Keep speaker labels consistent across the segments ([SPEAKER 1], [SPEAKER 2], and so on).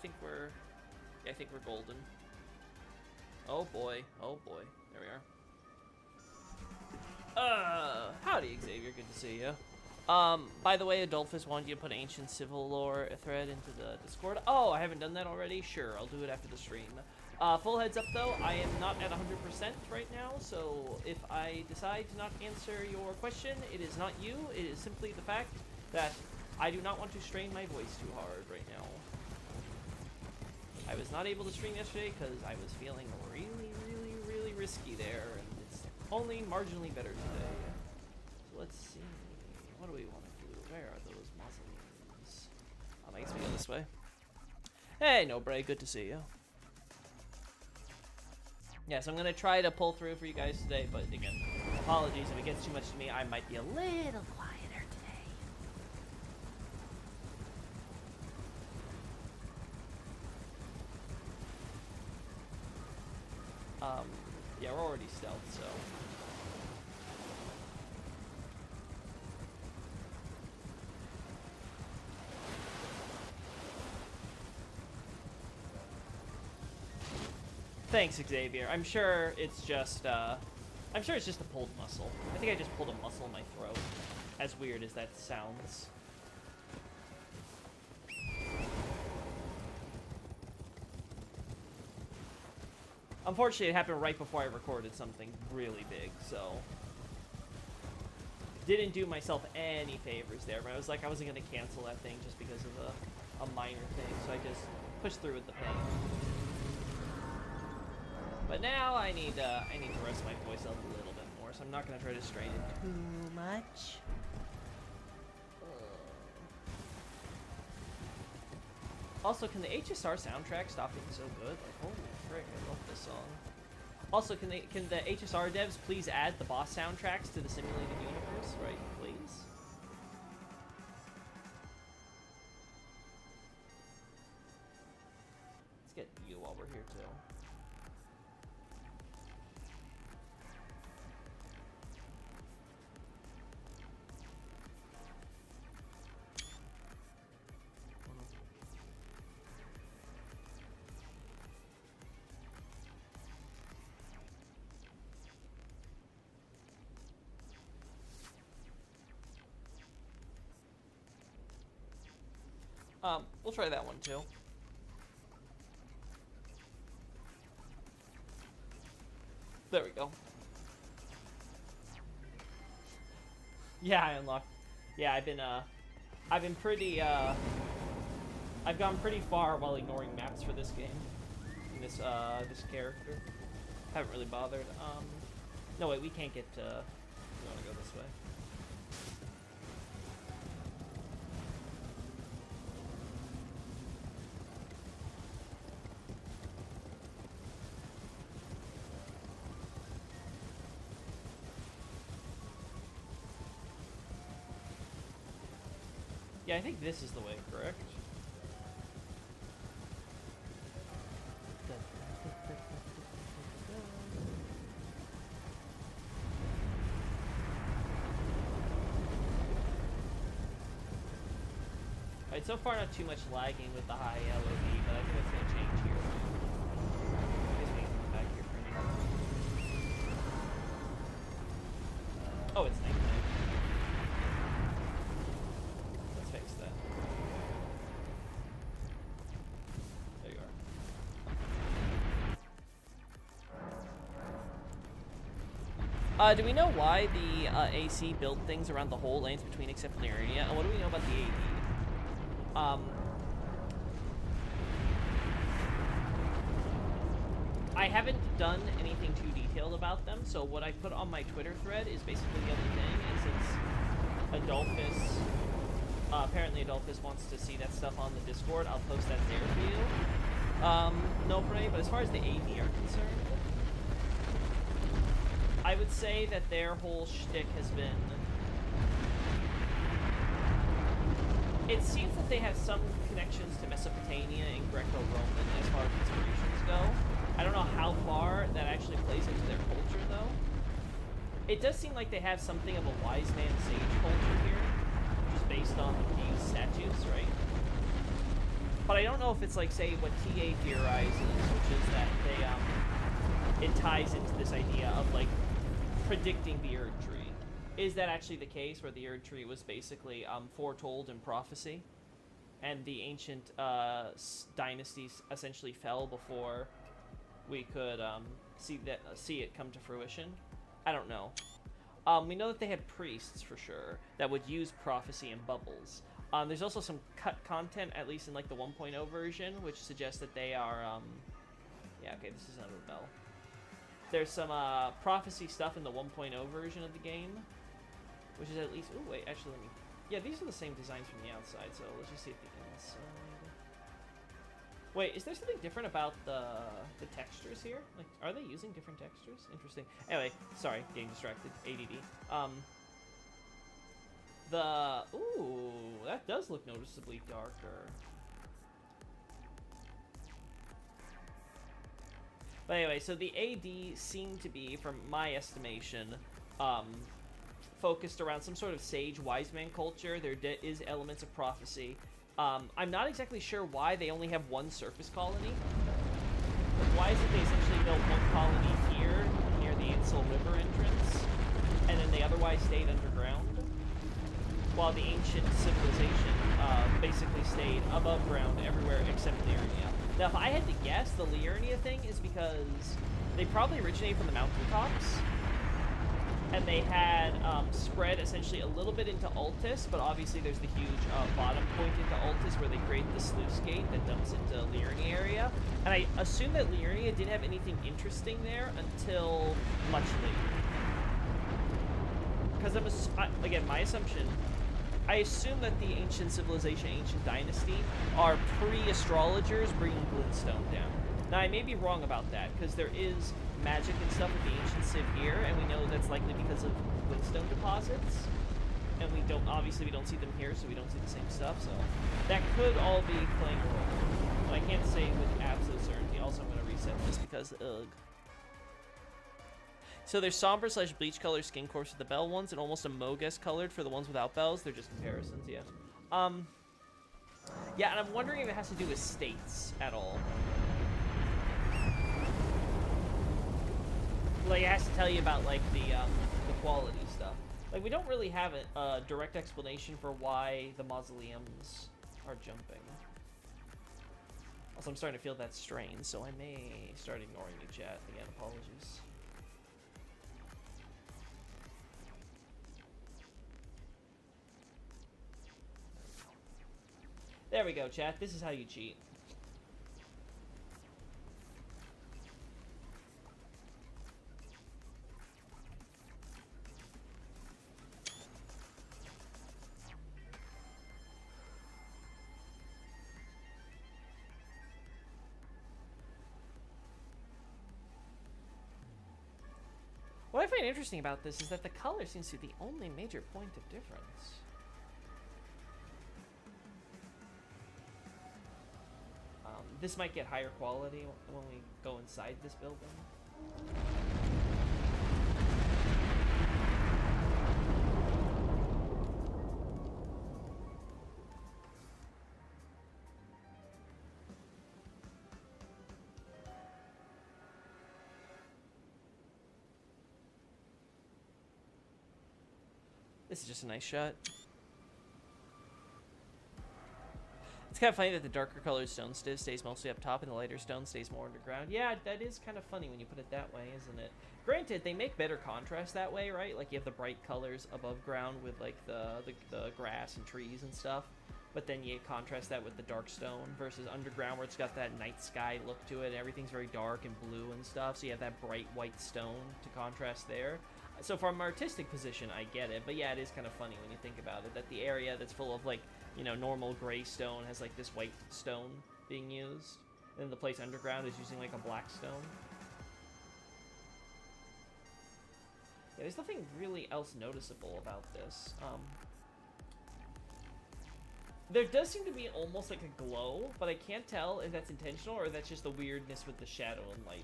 [SPEAKER 1] think we're... Yeah, I think we're golden. Oh boy. Oh boy. There we are. Howdy, Xavier. Good to see you. By the way, Adolphus wanted you to put Ancient Civil Lore thread into the Discord. Oh, I haven't done that already? Sure, I'll do it after the stream. Full heads up, though, I am not at 100% right now, so if I decide to not answer your question, it is not you. It is simply the fact that I do not want to strain my voice too hard right now. I was not able to stream yesterday because I was feeling really risky there, and it's only marginally better today. So let's see. What do we want to do? Where are those mausoleums? I guess we go this way. Hey, No Bray, good to see you. Yes, I'm going to try to pull through for you guys today, but again, apologies if it gets too much to me. I might be a little quieter today. Yeah, we're already stealth, so... Thanks, Xavier. I'm sure it's just a pulled muscle. I think I just pulled a muscle in my throat. As weird as that sounds. Unfortunately, it happened right before I recorded something really big, so... Didn't do myself any favors there, but I was like, I wasn't going to cancel that thing just because of a minor thing, so I just pushed through with the pain. But now I need to rest my voice up a little bit more, so I'm not going to try to strain it too much. Also, can the HSR soundtrack stop being so good? Like, holy frick, I love this song. Also, can the HSR devs please add the boss soundtracks to the simulated universe, right? Please. Let's get you while we're here too. We'll try that one too. There we go. Yeah, I unlocked. Yeah, I've been pretty, I've gone pretty far while ignoring maps for this game. This character. Haven't really bothered. No, wait, we can't get, we want to go this way. Yeah, I think this is the way, correct? Alright, so far not too much lagging with the high LOD, but I think it's going to change here. I guess we can come back here for anything. Oh, it's nighttime. Let's fix that. There you are. Do we know why the AC built things around the whole lanes between except for the area? And what do we know about the AD? I haven't done anything too detailed about them, so what I put on my Twitter thread is basically the only thing is it's Adolphus. Apparently Adolphus wants to see that stuff on the Discord. I'll post that there for you. No pray, but as far as the AD are concerned, I would say that their whole shtick has been... It seems that they have some connections to Mesopotamia and Greco-Roman as far as inspirations go. I don't know how far that actually plays into their culture, though. It does seem like they have something of a wise man sage culture here, just based on these statues, right? But I don't know if it's like, say, what TA theorizes, which is that it ties into this idea of like predicting the Erd Tree. Is that actually the case, where the Erd Tree was basically foretold in prophecy, and the ancient dynasties essentially fell before we could see it come to fruition? I don't know. We know that they had priests for sure that would use prophecy and bubbles. There's also some cut content, at least in like the 1.0 version, which suggests that they are. Yeah, okay, this is another bell. There's some prophecy stuff in the 1.0 version of the game, which is at least. Oh wait, actually, let me. Yeah, these are the same designs from the outside, so let's just see if the inside. Wait, is there something different about the textures here? Like, are they using different textures? Interesting. Anyway, sorry, getting distracted. ADD. Ooh, that does look noticeably darker. But anyway, so the AD seemed to be, from my estimation, focused around some sort of sage wise man culture. There is elements of prophecy. I'm not exactly sure why they only have one surface colony. Why is it they essentially built one colony here, near the Insel River entrance, and then they otherwise stayed underground? While the ancient civilization basically stayed above ground everywhere except Liurnia. Now, if I had to guess, the Liurnia thing is because they probably originated from the mountaintops, and they had spread essentially a little bit into Altus, but obviously there's the huge bottom point into Altus where they create the sluice gate that dumps into Liurnia area. And I assume that Liurnia didn't have anything interesting there until much later. Because again, my assumption, I assume that the ancient civilization, ancient dynasty, are pre-astrologers bringing glintstone down. Now, I may be wrong about that, because there is magic and stuff with the ancient civ here, and we know that's likely because of glintstone deposits. And obviously we don't see them here, so we don't see the same stuff, so that could all be playing a role. But I can't say with absolute certainty. Also, I'm going to reset this because, ugh. So there's somber / bleach color skin corps for the bell ones, and almost a Mogus colored for the ones without bells. They're just comparisons, yeah. Yeah, and I'm wondering if it has to do with states at all. Like, it has to tell you about, like, the quality stuff. Like, we don't really have a direct explanation for why the mausoleums are jumping. Also, I'm starting to feel that strain, so I may start ignoring you, chat. Again, apologies. There we go, chat. This is how you cheat. What I find interesting about this is that the color seems to be the only major point of difference. This might get higher quality when we go inside this building. This is just a nice shot. It's kind of funny that the darker colored stone stays mostly up top and the lighter stone stays more underground. Yeah, that is kind of funny when you put it that way, isn't it? Granted, they make better contrast that way, right? Like, you have the bright colors above ground with, like, the grass and trees and stuff. But then you contrast that with the dark stone versus underground where it's got that night sky look to it. And everything's very dark and blue and stuff. So you have that bright white stone to contrast there. So from an artistic position, I get it. But yeah, it is kind of funny when you think about it, that the area that's full of, like, you know, normal gray stone has, like, this white stone being used. And the place underground is using, like, a black stone. Yeah, there's nothing really else noticeable about this. There does seem to be almost like a glow, but I can't tell if that's intentional or that's just the weirdness with the shadow and lighting.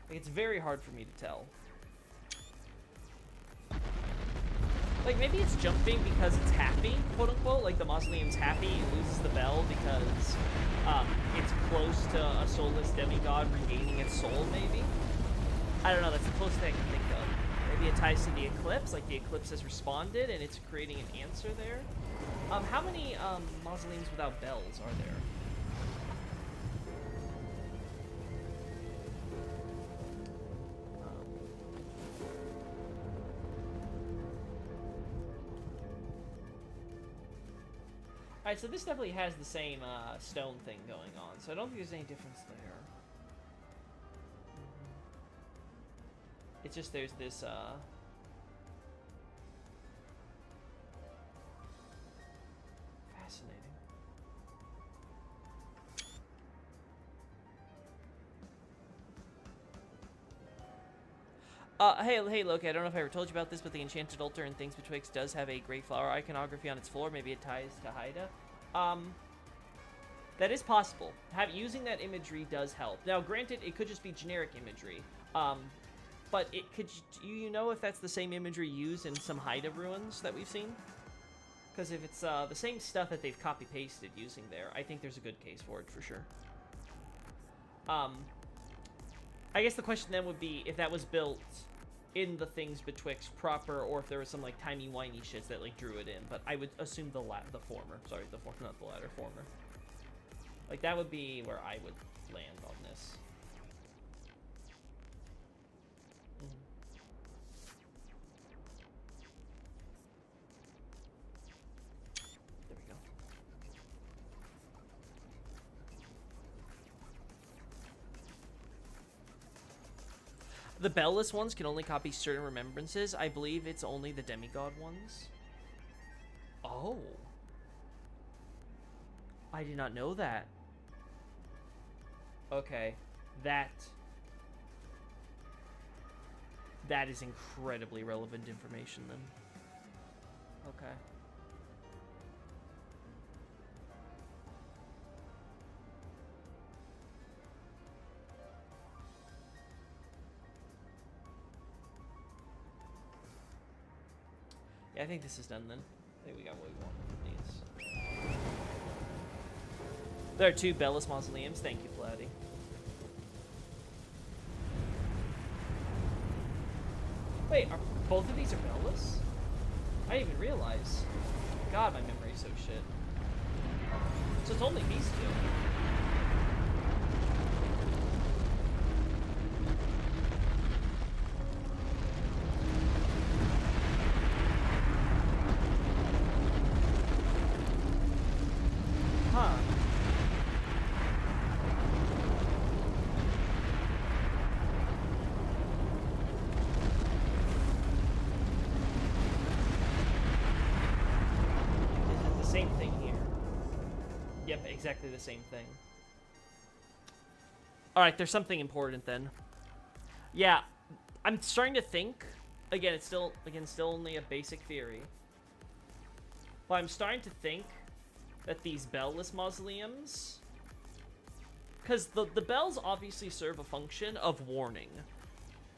[SPEAKER 1] Like, it's very hard for me to tell. Like, maybe it's jumping because it's happy, quote-unquote. Like, the Mausoleum's happy, it loses the bell because it's close to a soulless demigod regaining its soul, maybe? I don't know, that's the closest thing I can think of. Maybe it ties to the eclipse, like the eclipse has responded and it's creating an answer there. How many mausoleums without bells are there? Alright, so this definitely has the same stone thing going on, so I don't think there's any difference there. It's just there's this, fascinating. Hey, Loki, I don't know if I ever told you about this, but the Enchanted Altar in Things Betwixt does have a great flower iconography on its floor. Maybe it ties to Haida. That is possible. Using that imagery does help. Now, granted, it could just be generic imagery. But it could, you know if that's the same imagery used in some Haida ruins that we've seen? Because if it's the same stuff that they've copy-pasted using there, I think there's a good case for it, for sure. I guess the question then would be if that was built in the Things Betwixt proper, or if there was some, like, timey-wimey shits that, like, drew it in. But I would assume the former. Sorry, not the latter, former. Like, that would be where I would land on this. There we go. The bellless ones can only copy certain remembrances. I believe it's only the demigod ones. Oh. I did not know that. Okay. That is incredibly relevant information then. Okay. Yeah, I think this is done then. I think we got what we want from these. There are 2 bellless mausoleums. Thank you, Flatty. Wait, are both of these are bellless? I didn't even realize. God, my memory's so shit. So it's only these 2. Huh. Is it the same thing here? Yep, exactly the same thing. Alright, there's something important then. Yeah, I'm starting to think, again, it's still only a basic theory. But I'm starting to think that these bellless mausoleums, because the bells obviously serve a function of warning,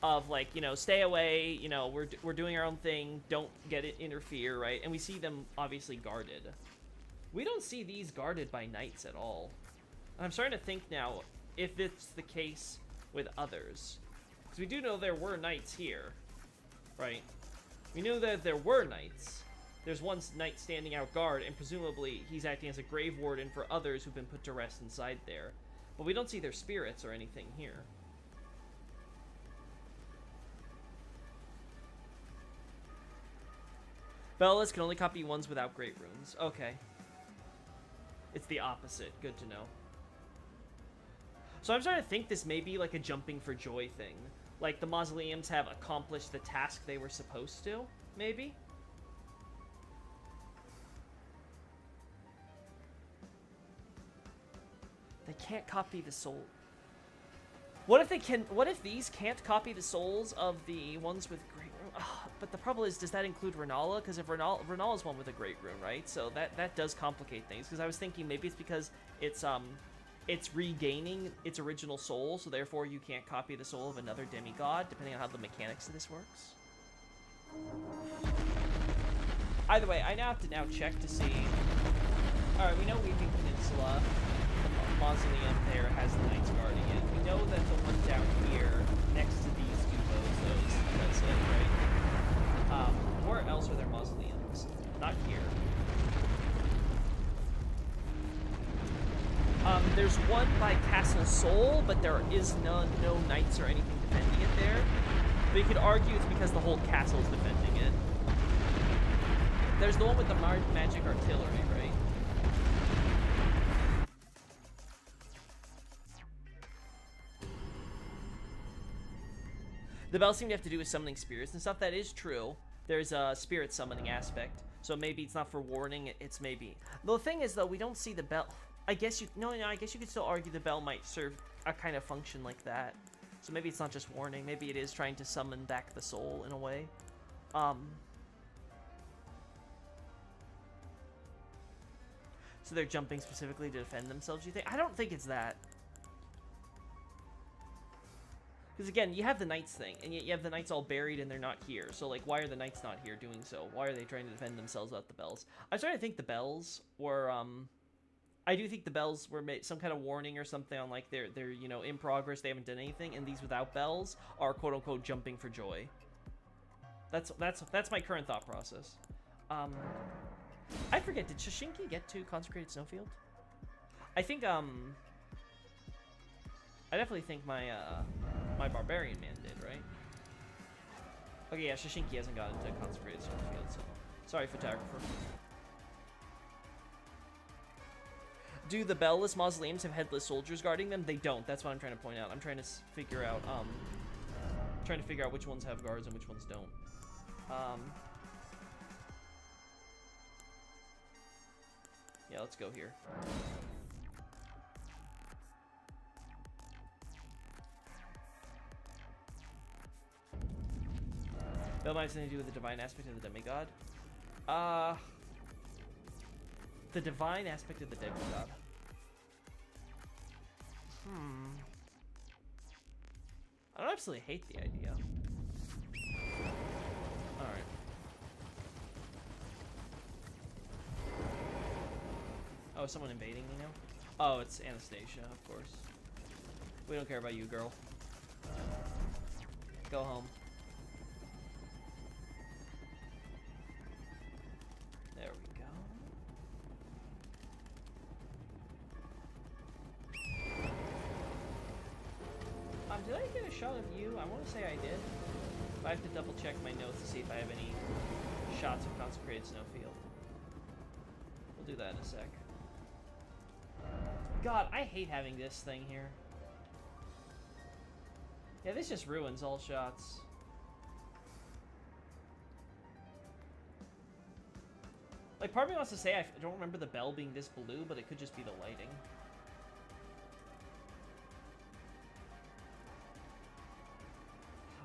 [SPEAKER 1] of like, you know, stay away, you know, we're doing our own thing, don't get it interfere, right? And we see them obviously guarded. We don't see these guarded by knights at all. And I'm starting to think now if it's the case with others, because we do know there were knights here, right? We knew that there were knights. There's one knight standing out guard, and presumably he's acting as a grave warden for others who've been put to rest inside there. But we don't see their spirits or anything here. Bellas can only copy ones without great runes. Okay. It's the opposite. Good to know. So I'm starting to think this may be like a jumping for joy thing. Like the mausoleums have accomplished the task they were supposed to, maybe? They can't copy the soul. What if they can? What if these can't copy the souls of the ones with great rune? But the problem is, does that include Renala? Because if Renala's one with a great rune, right? So that does complicate things. Because I was thinking maybe it's because it's regaining its original soul, so therefore you can't copy the soul of another demigod, depending on how the mechanics of this works. Either way, I now have to check to see. Alright, we know Weeping Peninsula, the mausoleum there has the Knights guarding it. We know that the one down here, next to these gubos, that's it, right? Where else are there mausoleums? Not here. There's one by Castle Sol, but there is no knights or anything defending it there. But you could argue it's because the whole castle is defending it. There's the one with the magic artillery, right? The bells seem to have to do with summoning spirits and stuff. That is true. There's a spirit summoning aspect. So maybe it's not for warning, it's maybe. The thing is, though, we don't see the bell. I guess you I guess you could still argue the bell might serve a kind of function like that. So maybe it's not just warning. Maybe it is trying to summon back the soul in a way. So they're jumping specifically to defend themselves, you think? I don't think it's that. Because again, you have the knights thing, and yet you have the knights all buried and they're not here. So like, why are the knights not here doing so? Why are they trying to defend themselves without the bells? I'm starting to think the bells were, I do think the bells were made some kind of warning or something on like they're you know, in progress, they haven't done anything, and these without bells are quote unquote jumping for joy. That's my current thought process. I forget, did Shashinki get to Consecrated Snowfield? I think I definitely think my my barbarian man did, right? Okay, yeah, Shashinki hasn't gotten to Consecrated Snowfield, so sorry, photographer. Do the bellless mausoleums have headless soldiers guarding them? They don't. That's what I'm trying to point out. I'm trying to figure out which ones have guards and which ones don't. Yeah, let's go here. Bell might have something to do with the divine aspect of the demigod. The divine aspect of the demigod. I don't absolutely hate the idea. Alright. Oh, is someone invading me now? Oh, it's Anastasia, of course. We don't care about you, girl. Go home. There we go. Did I get a shot of you? I want to say I did. But I have to double check my notes to see if I have any shots of Consecrated Snowfield. We'll do that in a sec. God, I hate having this thing here. Yeah, this just ruins all shots. Like, part of me wants to say I don't remember the bell being this blue, but it could just be the lighting.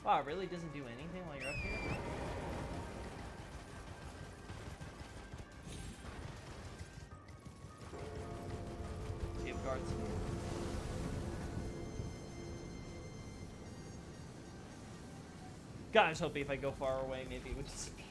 [SPEAKER 1] Wow, it really doesn't do anything while you're up here? So you have guards here. God, I was hoping if I go far away, maybe it would disappear.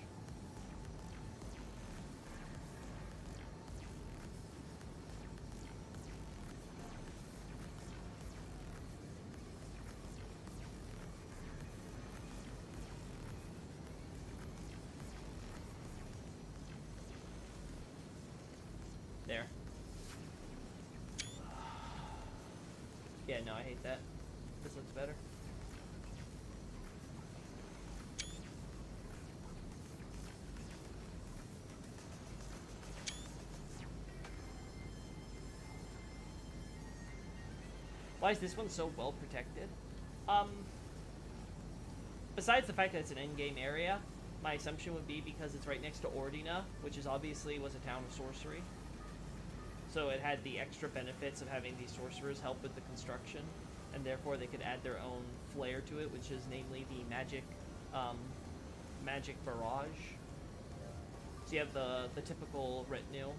[SPEAKER 1] There. Yeah, no, I hate that. This looks better. Why is this one so well protected? Besides the fact that it's an in-game area, my assumption would be because it's right next to Ordina, which is obviously was a town of sorcery. So it had the extra benefits of having these sorcerers help with the construction, and therefore they could add their own flair to it, which is namely the magic barrage. So you have the typical retinue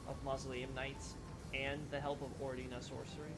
[SPEAKER 1] of Mausoleum Knights and the help of Ordina sorcery.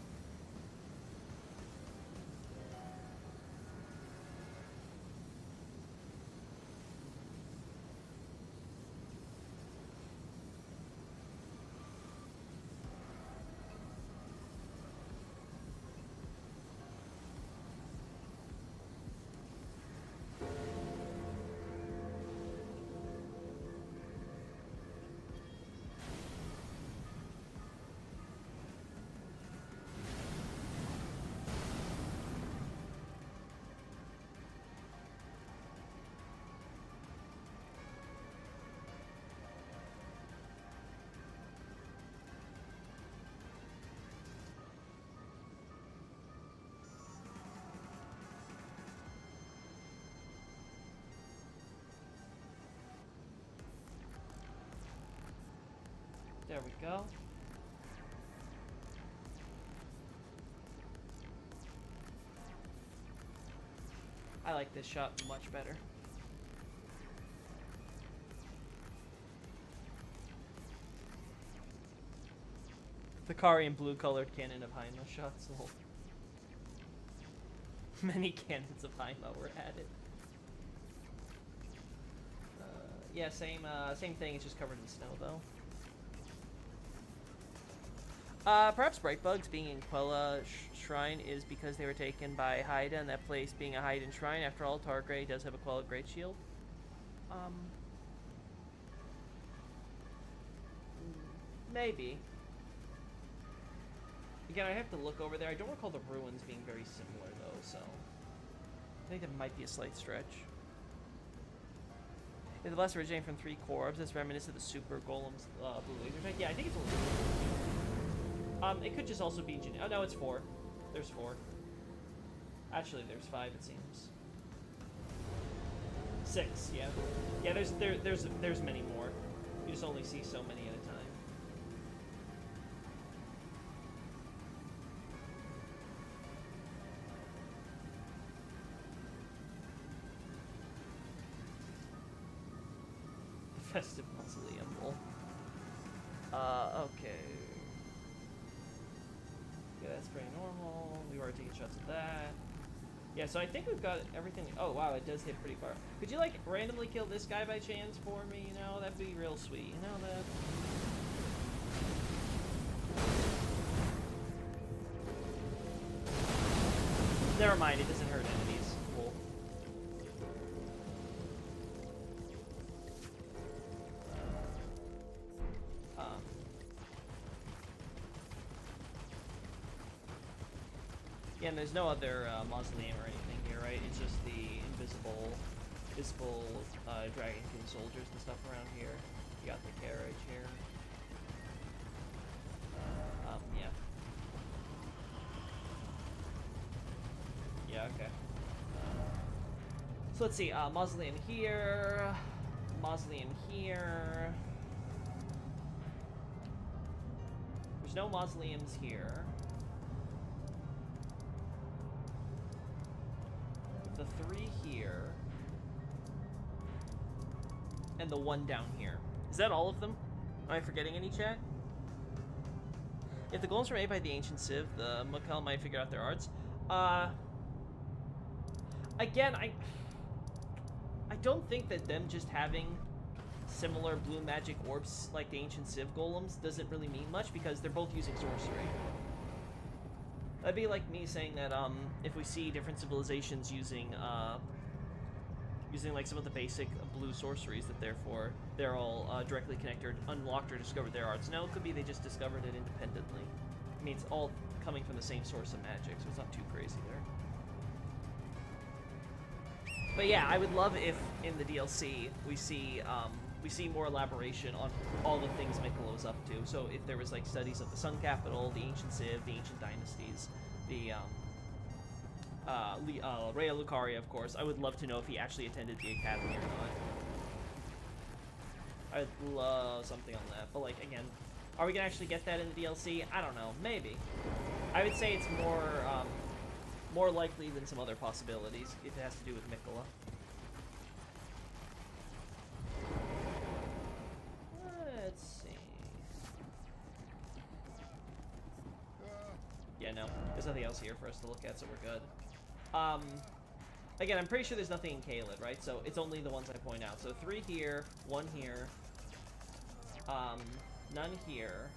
[SPEAKER 1] There we go. I like this shot much better. The Karian blue-colored cannon of Haima shots. Oh. Many cannons of Haima were added. Yeah, same thing. It's just covered in snow, though. Perhaps Bright Bugs being in Quella Shrine is because they were taken by Haida, and that place being a Haidan shrine. After all, Targray does have a Quella Great Shield. Maybe. Again, I have to look over there. I don't recall the ruins being very similar, though, so I think that might be a slight stretch. If the blast originating from 3 Corps, that's reminiscent of the Super Golem's blue laser effect. Yeah, I think it's a little it could just also be oh no, it's 4. There's 4. Actually, there's 5, it seems. 6, yeah. Yeah, there's many more. You just only see so many at a time. Festive Mausoleum. Okay. Yeah, that's pretty normal. We've already taken shots of that. Yeah, so I think we've got everything. Oh, wow, it does hit pretty far. Could you, like, randomly kill this guy by chance for me? You know, that'd be real sweet. You know that? Never mind, it doesn't hurt enemies. Cool. Yeah, and there's no other mausoleum or anything here, right? It's just the invisible Dragon King soldiers and stuff around here. You got the carriage here. Yeah. Yeah, okay. So let's see, mausoleum here, mausoleum here. There's no mausoleums here. The 3 here. And the 1 down here. Is that all of them? Am I forgetting any, chat? If the golems were made by the ancient Civ, the Mukal might figure out their arts. Again, I don't think that them just having similar blue magic orbs like the ancient Civ golems doesn't really mean much because they're both using sorcery. That'd be like me saying that if we see different civilizations using like some of the basic blue sorceries, that therefore they're all directly connected, unlocked, or discovered their arts. No, it could be they just discovered it independently. I mean, it's all coming from the same source of magic, so it's not too crazy there. But yeah, I would love if in the DLC we see more elaboration on all the things Miquella's up to. So if there was like studies of the Sun Capital, the ancient Civ, the ancient dynasties, the Rhea Lucaria, of course. I would love to know if he actually attended the academy or not. I'd love something on that. But like again, are we gonna actually get that in the DLC? I don't know. Maybe. I would say it's more likely than some other possibilities if it has to do with Miquella. Let's see. Yeah, no. There's nothing else here for us to look at, so we're good. Again, I'm pretty sure there's nothing in Caelid, right? So it's only the ones I point out. So 3 here, 1 here, none here,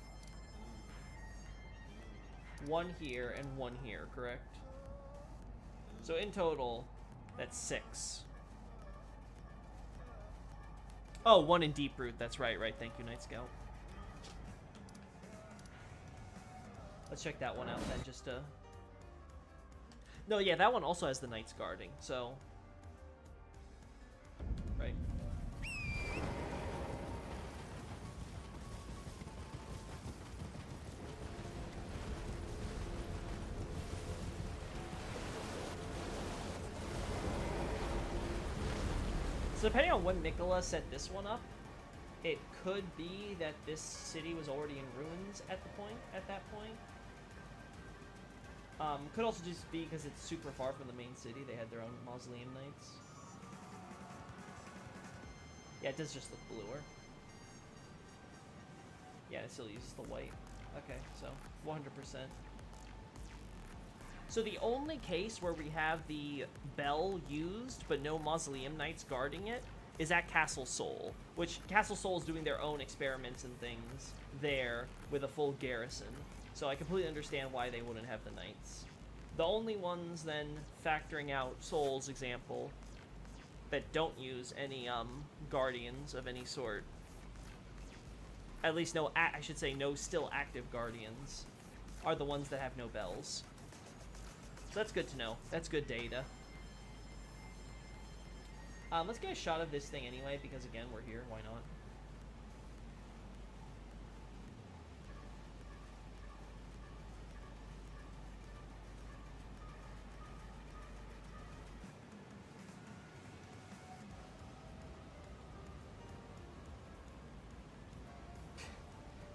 [SPEAKER 1] 1 here, and 1 here, correct? So in total, that's 6. Oh, 1 in Deep Root. That's right. Thank you, Night Scout. Let's check that one out then, just to... No, yeah, that one also has the Knights guarding, so... Right. So depending on when Miquella set this one up, It could be that this city was already in ruins at that point. Could also just be because it's super far from the main city. They had their own Mausoleum Knights. Yeah, it does just look bluer. Yeah, it still uses the white. Okay, so 100%. So the only case where we have the bell used, but no Mausoleum Knights guarding it, is at Castle Sol, which Castle Sol is doing their own experiments and things there with a full garrison. So I completely understand why they wouldn't have the Knights. The only ones then, factoring out Sol's example, that don't use any guardians of any sort, at least no, I should say no still active guardians, are the ones that have no bells. So that's good to know. That's good data. Let's get a shot of this thing anyway, because again, we're here. Why not?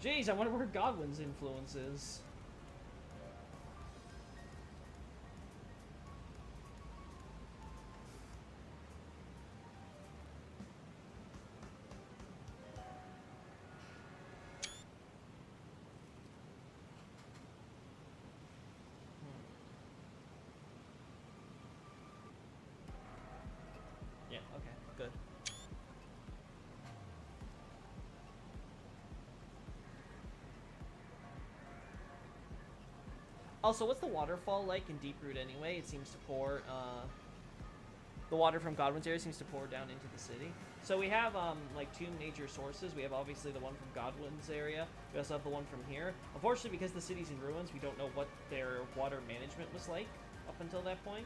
[SPEAKER 1] Jeez, I wonder where Godwin's influence is. Yeah, okay, good. Also, what's the waterfall like in Deeproot anyway? It seems to pour, the water from Godwin's area seems to pour down into the city. So we have, like, two major sources. We have, obviously, the one from Godwin's area. We also have the one from here. Unfortunately, because the city's in ruins, we don't know what their water management was like up until that point.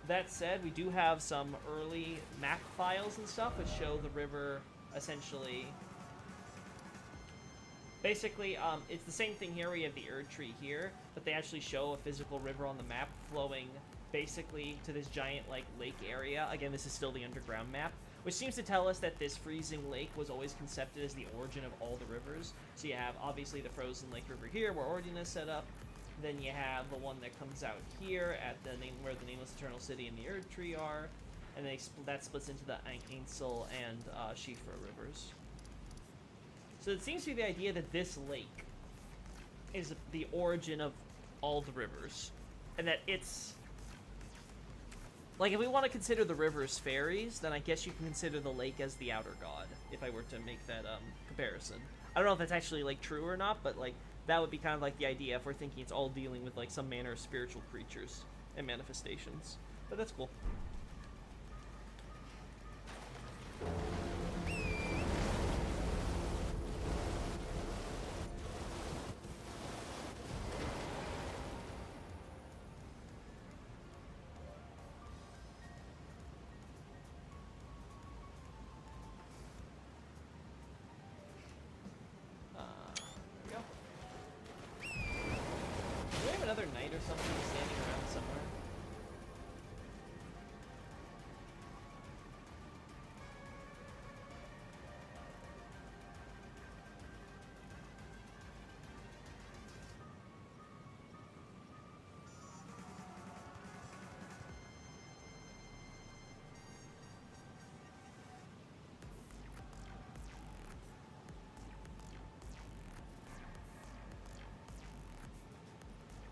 [SPEAKER 1] That said, we do have some early map files and stuff which show the river, essentially... Basically, it's the same thing here where you have the Erd Tree here, but they actually show a physical river on the map flowing basically to this giant, like, lake area. Again, this is still the underground map, which seems to tell us that this freezing lake was always concepted as the origin of all the rivers. So you have, obviously, the frozen lake river here, where Ordian is set up. Then you have the one that comes out here at the name where the Nameless Eternal City and the Erd Tree are, and that splits into the Ainsel and Shifra rivers. So it seems to be the idea that this lake is the origin of all the rivers. And that it's... Like, if we want to consider the rivers fairies, then I guess you can consider the lake as the outer god, if I were to make that comparison. I don't know if that's actually, like, true or not, but, like, that would be kind of like the idea if we're thinking it's all dealing with, like, some manner of spiritual creatures and manifestations. But that's cool. Another knight or something standing around somewhere.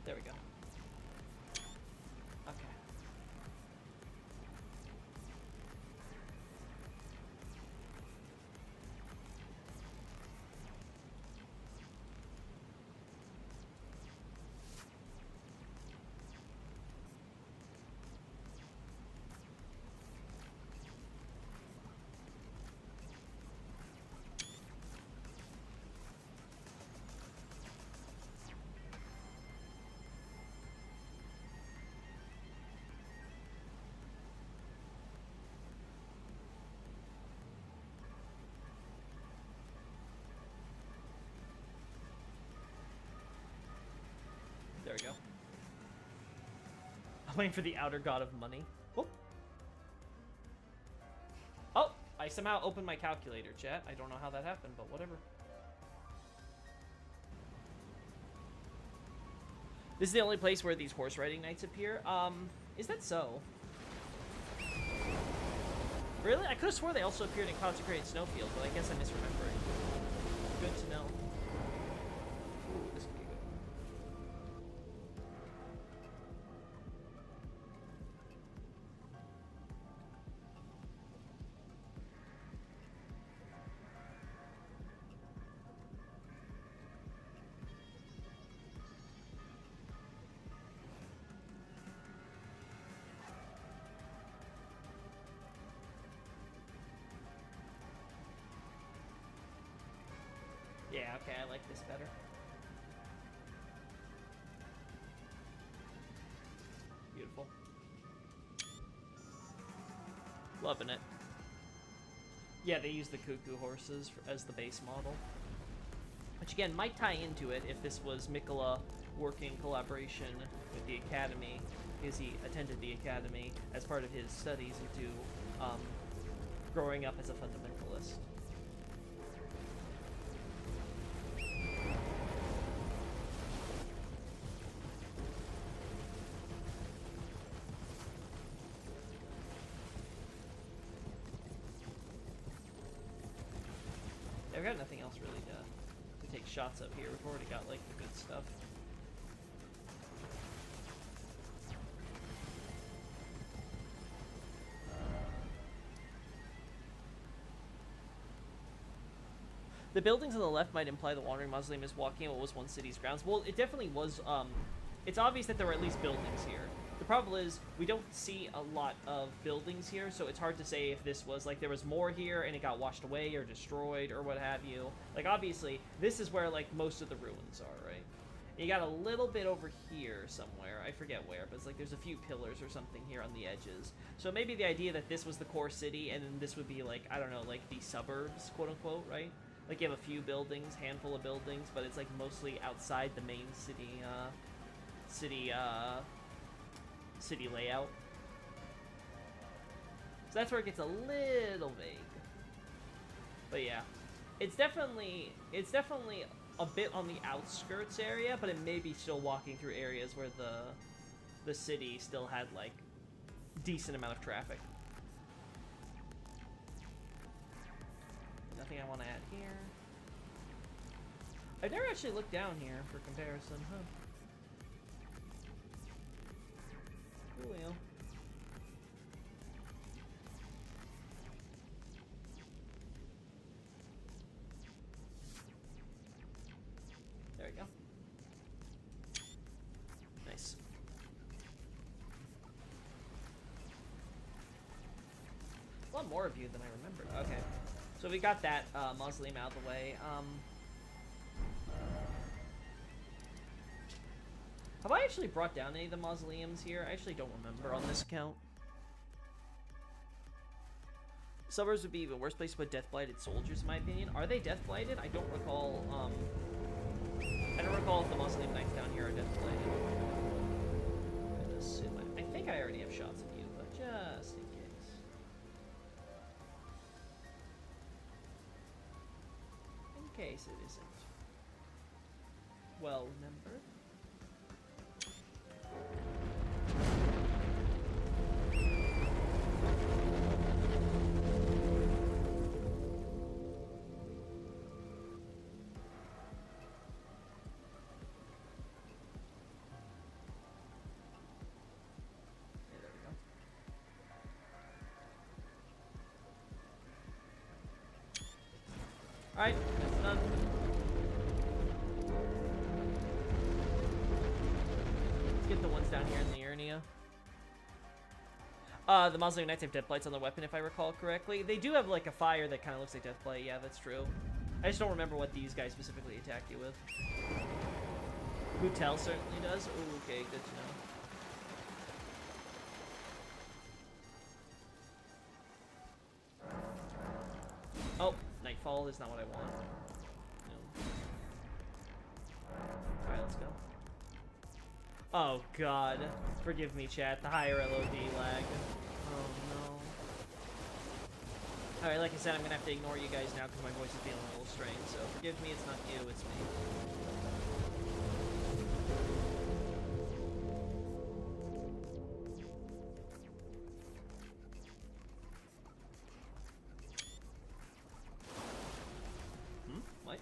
[SPEAKER 1] There we go. Okay. There we go. I'm waiting for the outer god of money. Whoop. Oh, I somehow opened my calculator, chat. I don't know how that happened, but whatever. This is the only place where these horse riding knights appear. Is that so? Really? I could have swore they also appeared in Consecrated Snowfield, but I guess I'm misremembering. Good to know. Ooh, this could be good. Yeah, okay, I like this better. Beautiful. Loving it. Yeah, they use the cuckoo horses as the base model. Which again, might tie into it if this was Mikola working collaboration with the Academy, because he attended the Academy as part of his studies into growing up as a fundamentalist. I've got nothing else really to take shots of here. We've already got like the good stuff. The buildings on the left might imply the Wandering Mausoleum is walking on what was once city's grounds. Well, it definitely was. It's obvious that there were at least buildings here. The problem is we don't see a lot of buildings here, so it's hard to say if this was like there was more here and it got washed away or destroyed or what have you. Like obviously this is where like most of the ruins are, right? And you got a little bit over here somewhere. I forget where, but it's like there's a few pillars or something here on the edges. So maybe the idea that this was the core city and then this would be like, I don't know, like the suburbs, quote unquote, right? Like you have a few buildings, handful of buildings, but it's like mostly outside the main city layout. So that's where it gets a little vague. But yeah, it's definitely a bit on the outskirts area, but it may be still walking through areas where the city still had like decent amount of traffic. Nothing I want to add here. I've never actually looked down here for comparison, huh? Cool. There we go. Nice. A lot more of you than I remembered. Okay. So we got that mausoleum out of the way. Have I actually brought down any of the mausoleums here? I actually don't remember on this account. Suburbs would be even worse place to put death-blighted soldiers, in my opinion. Are they death-blighted? I don't recall, I don't recall if the mausoleum knights down here are death-blighted. I think I already have shots of you, but just in case. In case it isn't well remembered. Alright, that's done. Let's get the ones down here in the Urnia. The Mausoleum Knights have Deathblights on the weapon, if I recall correctly. They do have, like, a fire that kind of looks like Deathblight. Yeah, that's true. I just don't remember what these guys specifically attack you with. Boutel certainly does. Ooh, okay, good to know. Oh, Nightfall is not what I want. No. Alright, let's go. Oh god. Forgive me, chat. The higher LOD lag. Oh no. Alright, like I said, I'm gonna have to ignore you guys now because my voice is feeling a little strange, so forgive me, it's not you, it's me. What?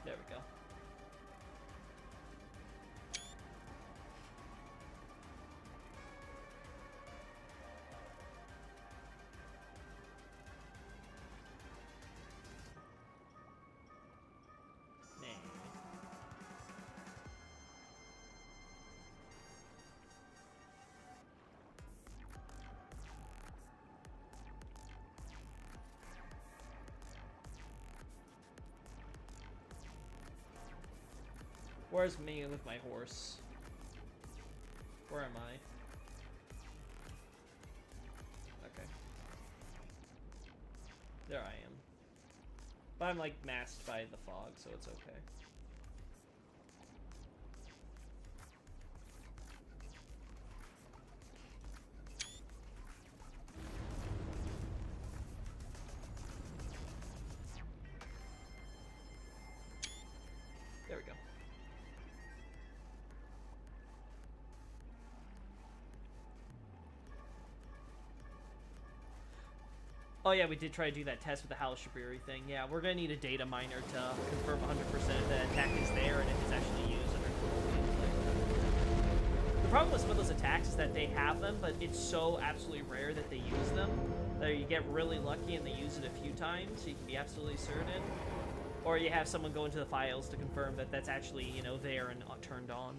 [SPEAKER 1] There we go. Where's me with my horse? Where am I? Okay. There I am. But I'm like masked by the fog, so it's okay. There we go. Oh yeah, we did try to do that test with the Halashabiri thing. Yeah, we're gonna need a data miner to confirm 100% if the attack is there and if it's actually used under normal gameplay. The problem with some of those attacks is that they have them, but it's so absolutely rare that they use them that you get really lucky and they use it a few times, so you can be absolutely certain. Or you have someone go into the files to confirm that that's actually, you know, there and turned on.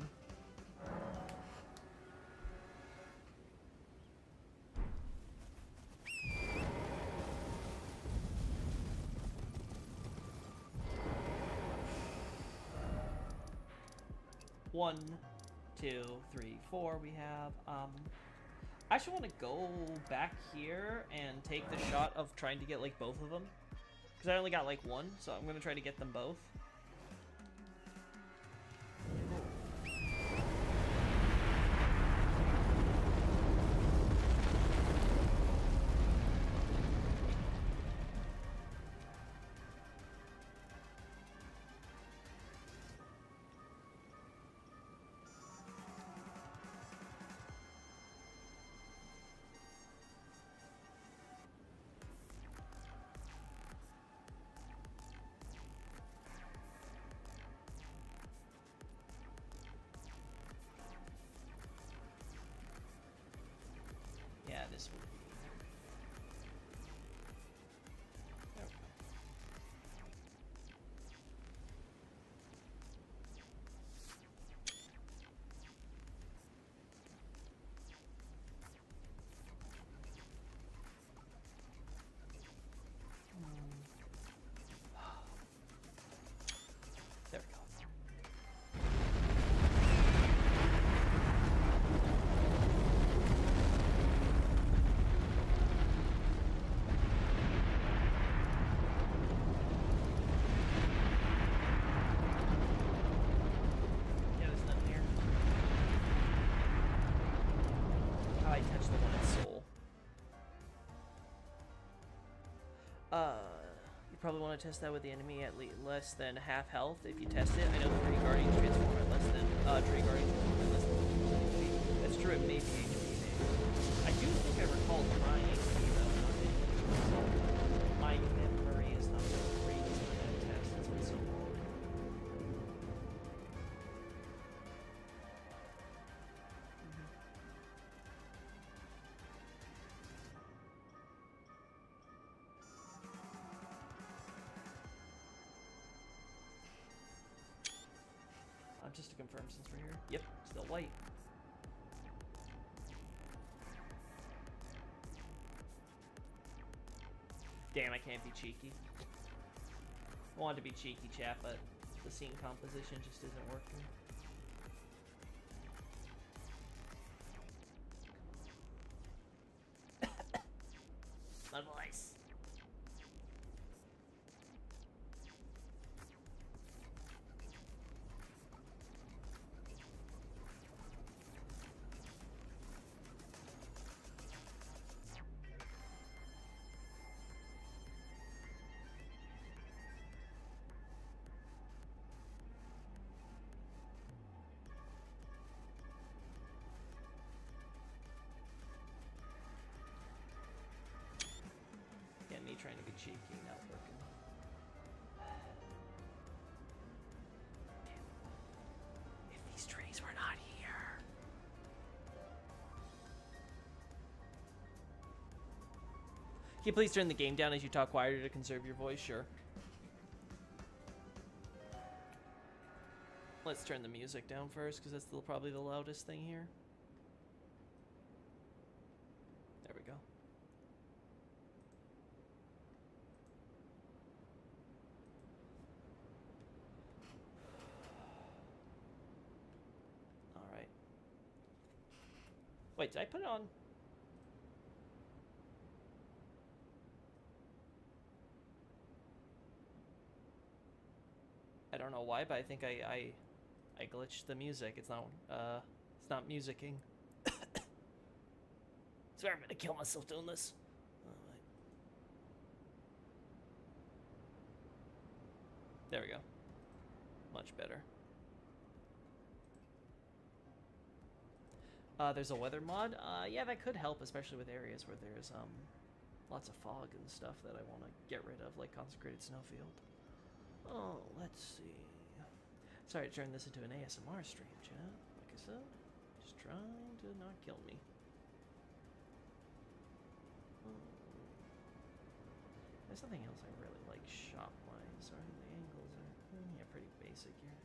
[SPEAKER 1] One, two, three, four we have. I actually want to go back here and take the shot of trying to get, like, both of them. Because I only got, like, one, so I'm going to try to get them both. Yeah, this would be. There we go. There we go. Yeah, there's nothing here. Oh, I touched the one in Soul. You probably want to test that with the enemy at less than half health. If you test it, I know 3 Guardians transform at less than, 3 Guardians transform at less than 50 HP. That's true, it may be HP based. I do think I recall trying HP though, not HP. My memory is not the greatest for that test, it's been so long. just to confirm since we're here. Yep, still white. Damn, I can't be cheeky. I wanted to be cheeky, chat, but the scene composition just isn't working. My voice. Yeah, me trying to be cheeky, not working. If these trees were not here. Can you please turn the game down as you talk quieter to conserve your voice? Sure. Let's turn the music down first, because that's probably the loudest thing here. There we go. Alright. Wait, did I put it on? I don't know why, but I think I glitched the music. It's not musicking. Swear I'm gonna kill myself doing this. Alright. There we go. Much better. There's a weather mod. Yeah, that could help, especially with areas where there's lots of fog and stuff that I want to get rid of, like consecrated snowfield. Oh, let's see. Sorry to turn this into an ASMR stream, chat. Like I said, just trying to not kill me. There's something else I really like shot-wise, right? The angles are, yeah, pretty basic here.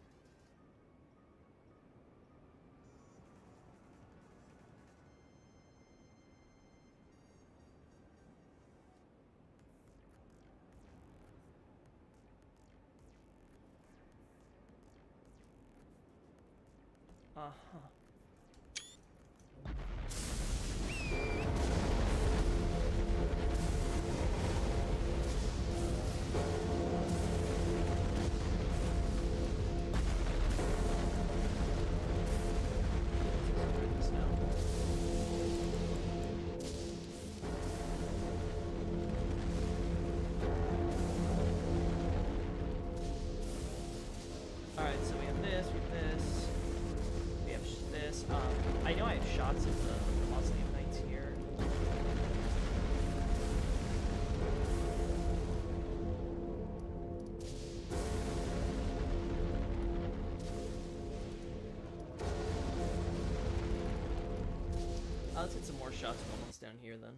[SPEAKER 1] Uh-huh. Alright, so we have this, we have this. I know I have shots of the Mausoleum Knights here. Let's get some more shots of almost down here then.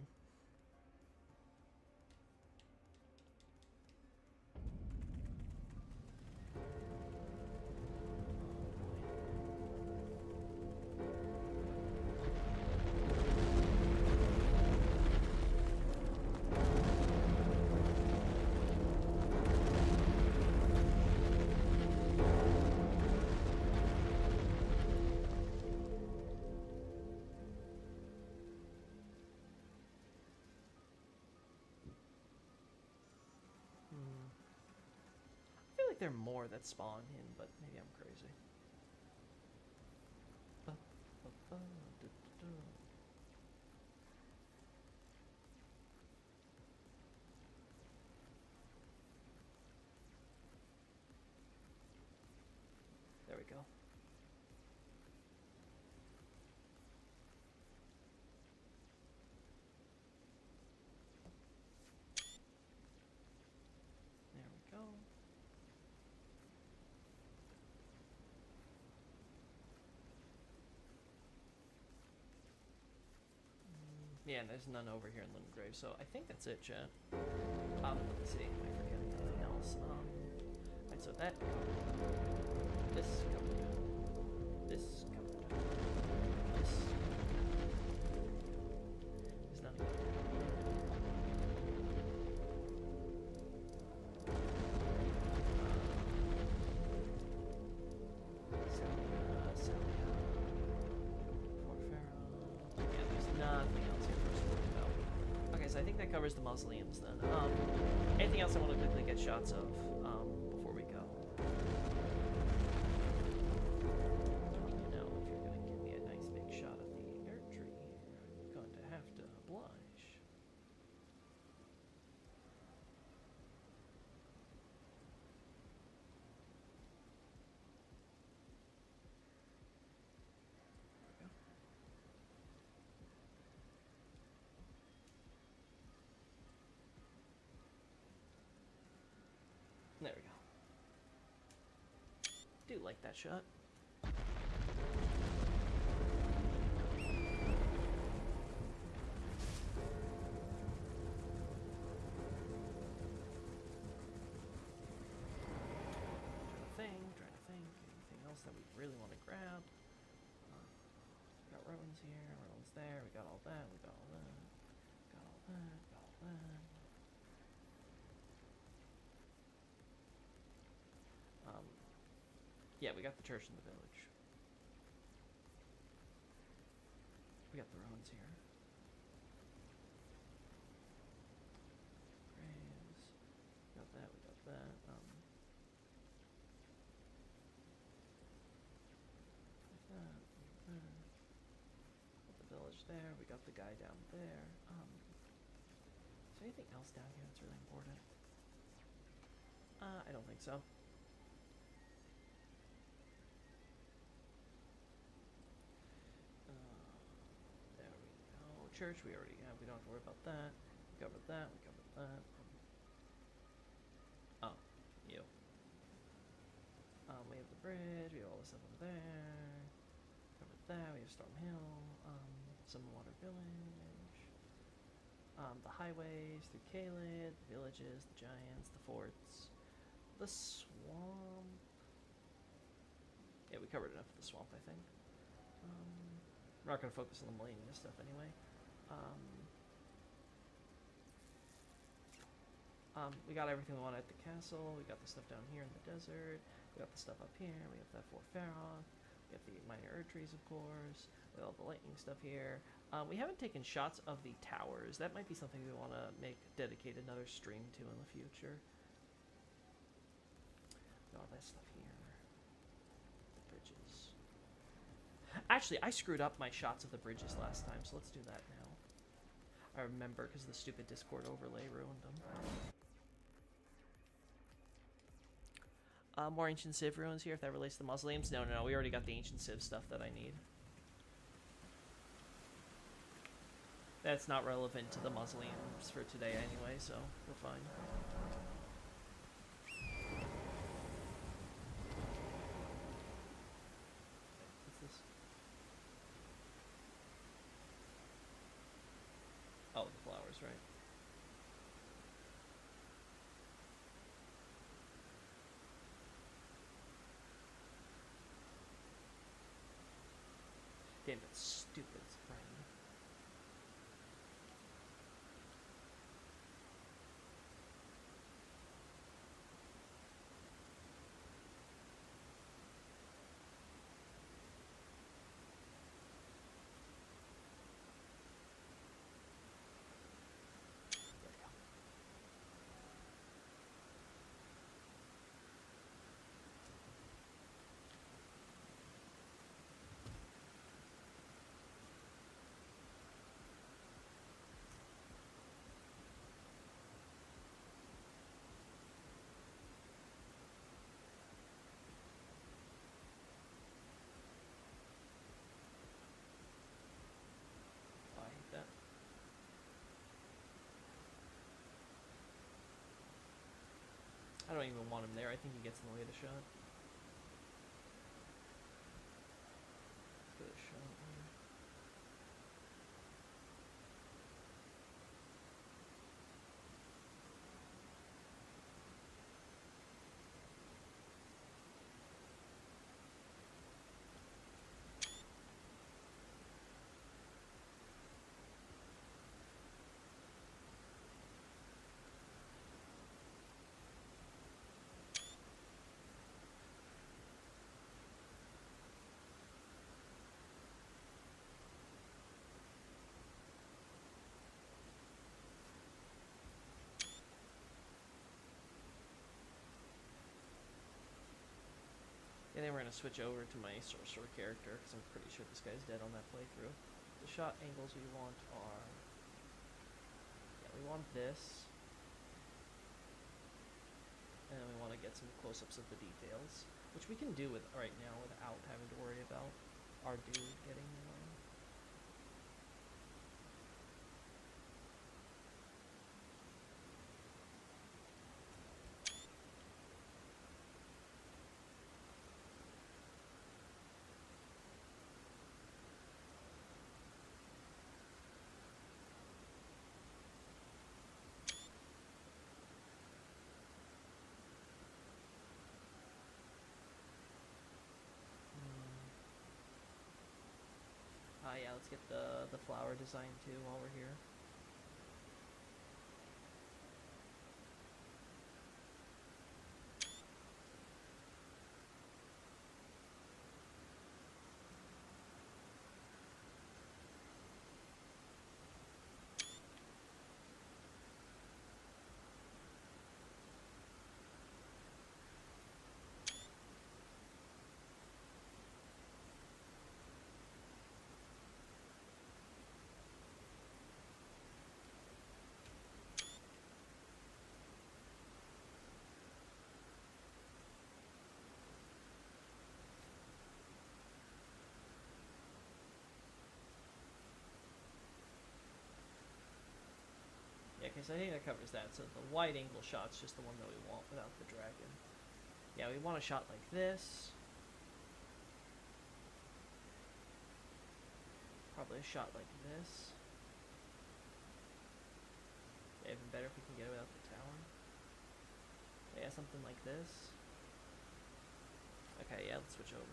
[SPEAKER 1] I feel like there are more that spawn in, but maybe I'm crazy. There we go. There we go. Yeah, and there's none over here in Limgrave, so I think that's it, chat. Let's see, am I forgetting anything else? Right, so that covered. This covered. This is covered. This is not good. Yeah, there's nothing else here for us to worry about. Okay, so I think that covers the mausoleums then. Anything else I want to quickly get shots of before we go? You know, if you're going to give me a nice big shot of the air tree here, I'm going to have to oblige. There we go. Do like that shot. Trying to think. Anything else that we really want to grab? We got ruins here, ruins there. We got all that. We got all that. Got all that. Got all that. Yeah, we got the church in the village. We got the ruins here. Graves. We got that. We got that. Got the village there. We got the guy down there. Is there anything else down here that's really important? I don't think so. There we go. Church, we already have. We don't have to worry about that. We covered that. We covered that. Oh, you. We have the bridge. We have all this stuff over there. Covered that. We have Storm Hill. Water Village. The highways through Caelid, the villages, the giants, the forts, the swamp. Yeah, we covered enough of the swamp, I think. We're not going to focus on the Millennium stuff anyway. We got everything we wanted at the castle. We got the stuff down here in the desert. We got the stuff up here. We have that Fort Farrock. We have the minor Erd trees, of course. We have all the lightning stuff here. We haven't taken shots of the towers. That might be something we want to dedicate another stream to in the future. Got all that stuff here. The bridges. Actually, I screwed up my shots of the bridges last time, so let's do that now. I remember because the stupid Discord overlay ruined them. More ancient Civ ruins here if that relates to the mausoleums. No, we already got the ancient Civ stuff that I need. That's not relevant to the mausoleums for today anyway, so we're fine. What's this? Oh, the flowers, right. Damn, that stupid spring. I don't even want him there. I think he gets in the way of the shot. Let's get a shot here. going to switch over to my sorcerer character because I'm pretty sure this guy's dead on that playthrough. The shot angles we want are... Yeah, we want this. And then we want to get some close-ups of the details, which we can do with right now without having to worry about our dude getting in the way. Yeah, let's get the flower design too while we're here. Yeah, because I think that covers that. So the wide angle shot's just the one that we want without the dragon. Yeah, we want a shot like this. Probably a shot like this. Yeah, even better if we can get it without the tower. Yeah, something like this. Okay, yeah, let's switch over.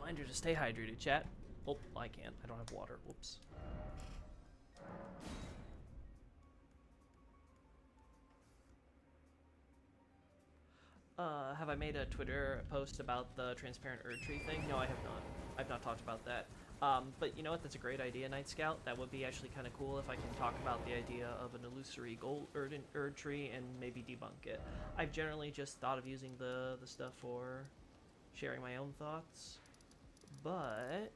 [SPEAKER 1] Reminder to stay hydrated, chat. Oh, I can't. I don't have water. Whoops. Have I made a Twitter post about the transparent Erdtree thing? No, I have not. I've not talked about that. But you know what? That's a great idea, Night Scout. That would be actually kind of cool if I can talk about the idea of an illusory gold Erdtree and maybe debunk it. I've generally just thought of using the stuff for sharing my own thoughts, but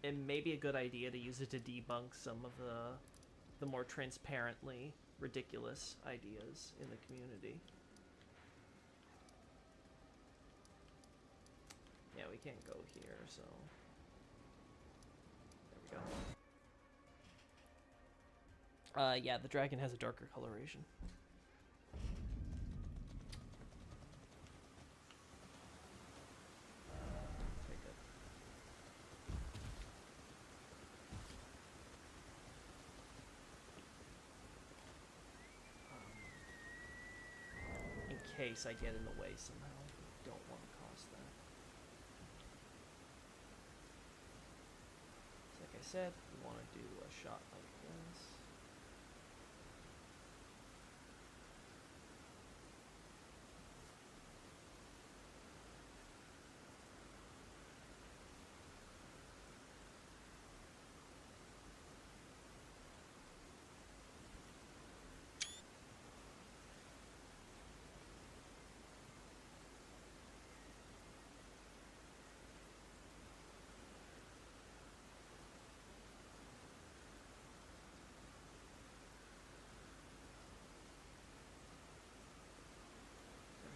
[SPEAKER 1] it may be a good idea to use it to debunk some of the more transparently ridiculous ideas in the community. Yeah, we can't go here, so there we go. Yeah, the dragon has a darker coloration. Okay, good. In case I get in the way somehow, don't want to cause that. So like I said, we want to do a shot like this.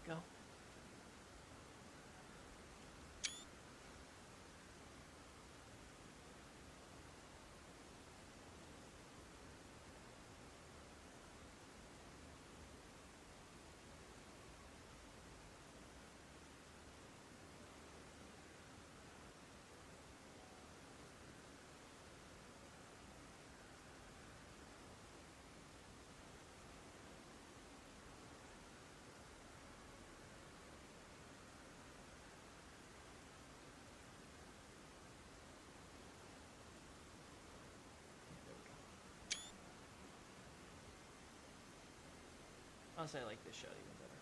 [SPEAKER 1] There we go. Honestly, I like this shot even better.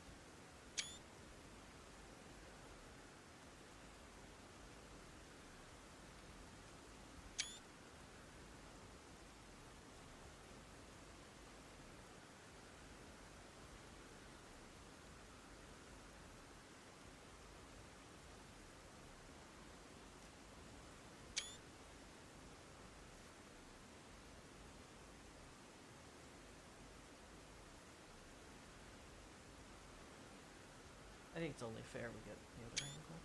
[SPEAKER 1] think it's only fair we get the other angle.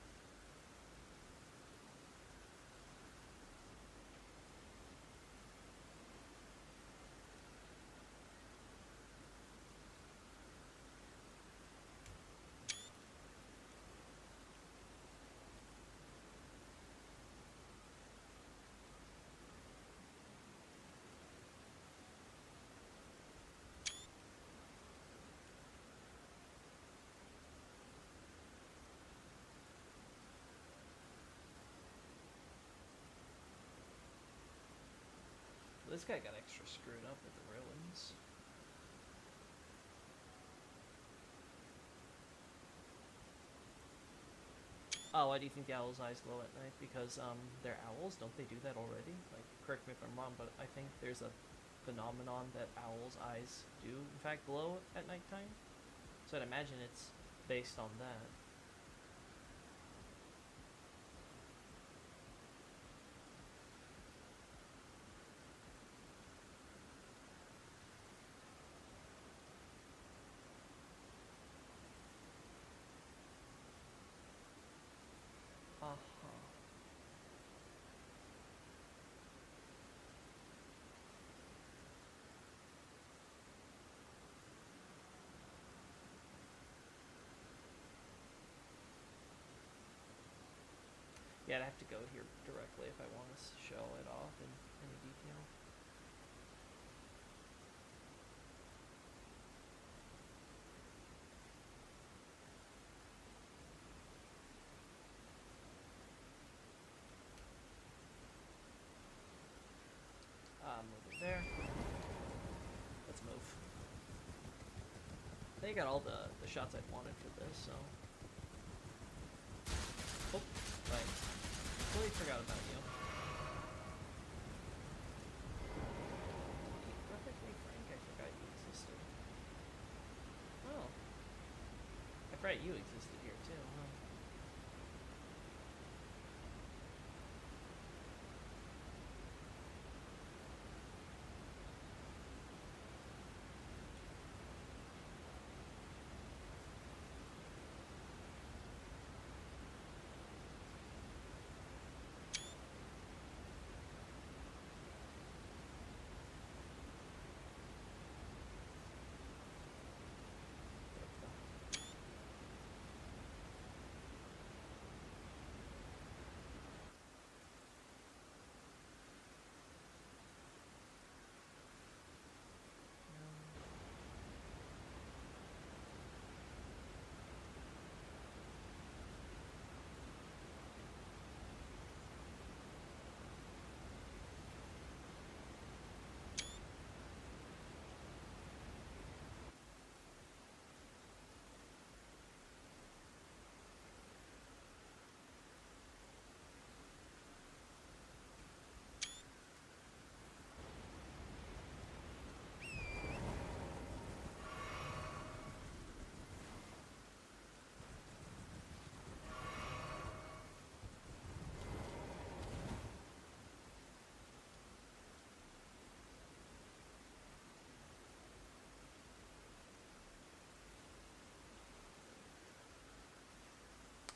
[SPEAKER 1] This guy got extra screwed up with the ruins. Oh, why do you think the owl's eyes glow at night? Because they're owls. Don't they do that already? Like, correct me if I'm wrong, but I think there's a phenomenon that owls' eyes do, in fact, glow at nighttime. So I'd imagine it's based on that. Uh-huh. Yeah, I'd have to go here directly if I want to show it off in any detail. Moving there. Let's move. They got all the shots I'd wanted for this, so. Oh, right. Totally forgot about you. Perfectly frank, I forgot you existed. Oh. I forgot you existed here too, huh?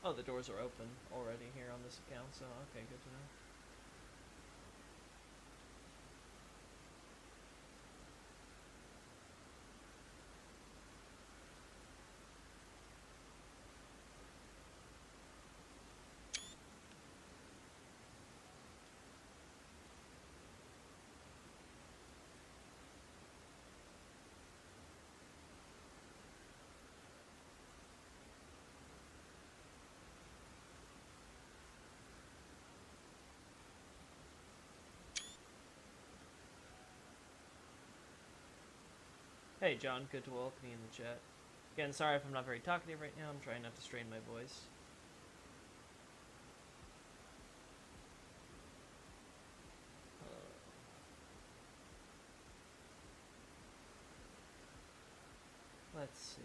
[SPEAKER 1] Oh, the doors are open already here on this account, so okay, good to know. Hey, John, good to welcome you in the chat. Again, sorry if I'm not very talkative right now. I'm trying not to strain my voice. Let's see.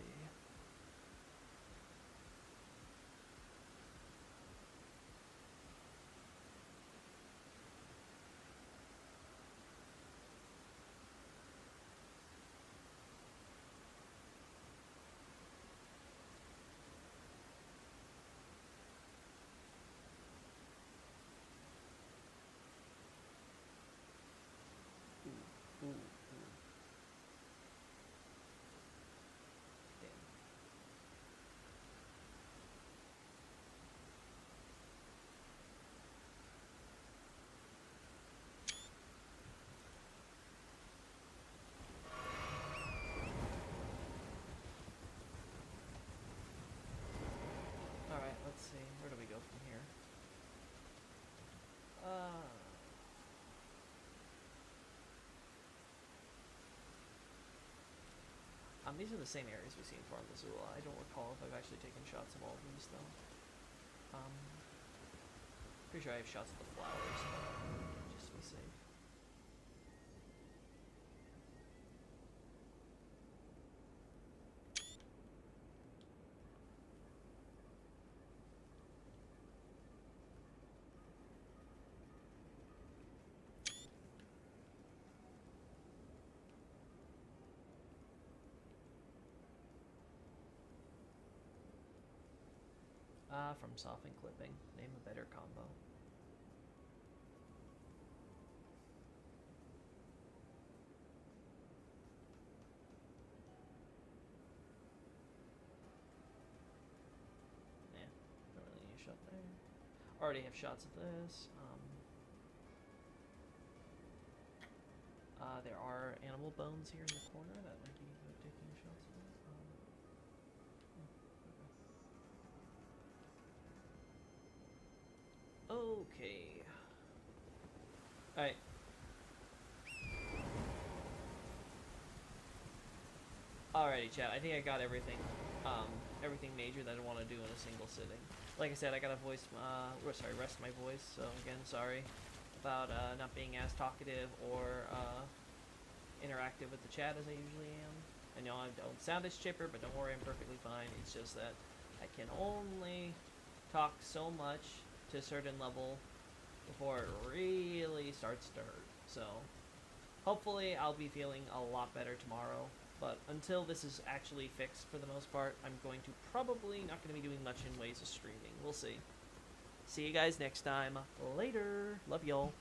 [SPEAKER 1] These are the same areas we've seen for Missoula. I don't recall if I've actually taken shots of all of these, though. Pretty sure I have shots of the flowers, just to be safe. From Soften Clipping. Name a better combo. Yeah, don't really need a shot there. Already have shots of this. There are animal bones here in the corner that might be good taking shots of. Okay. Alright. Alrighty, chat. I think I got everything. Everything major that I want to do in a single sitting. Like I said, I gotta rest my voice. So again, sorry about not being as talkative or interactive with the chat as I usually am. I know I don't sound as chipper, but don't worry, I'm perfectly fine. It's just that I can only talk so much to a certain level before it really starts to hurt. So hopefully I'll be feeling a lot better tomorrow. But until this is actually fixed for the most part, I'm going to probably not going to be doing much in ways of streaming. We'll see. See you guys next time. Later. Love y'all.